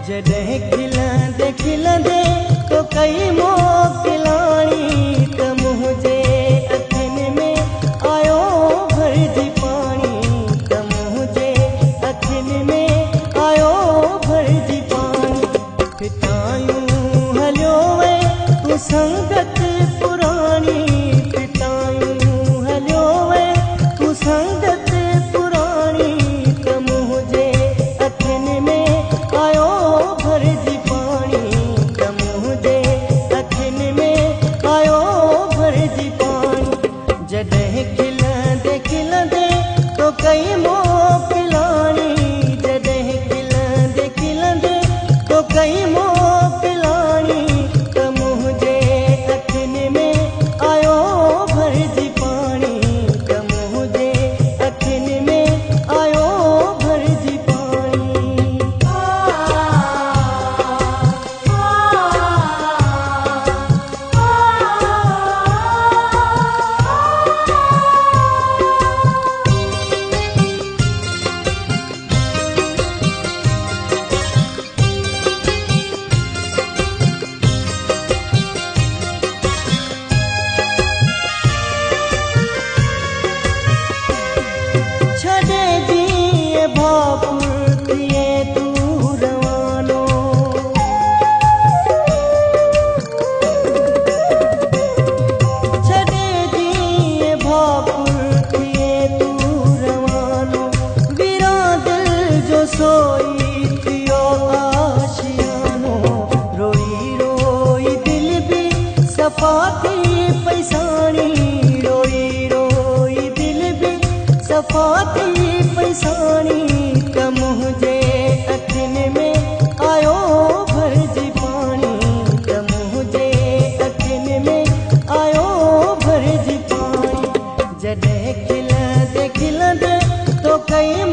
जॾहिं खिलंदे खिलंदे तो कई मोकिलाणी त मुंहिंजे अखियुनि में आयो भरिजी पाणी त मुंहिंजे अखियुनि में आयो भरिजी पाणी पितायूं हलियो वे तूं संगत पुराणी पितायूं हलियो वे तूं संगत पुराणी त मुंहिंजे अखियुनि में आयो भरिजी पाणी त मुंहिंजे अखियुनि में आयो भरिजी पाणी जॾहिं खिलंदे खिलंदे तो कई मोकिलाणी जॾहिं खिलंदे खिलंदे तो कई मोकिलाणी त मुंहिंजे अखियुनि में आयो भरिजी पाणी त मुंहिंजे अखियुनि में आयो भरिजी पाणी छॾे जीअं भापुर थिए तूं रवानो छॾे जीअं भापुर थिए तूं रवानो वीरा दिल जो सोई थियो आशियानो रोई रोई दिल बि सफ़ा थी पैसाणी रोई रोई दिल बि सफ़ा थी पैसाणी त मुंहिंजे अखियुनि में आयो भरिजी पाणी त मुंहिंजे अखियुनि में आयो भरिजी पाणी जॾहिं खिलंदे खिलंदे तो कई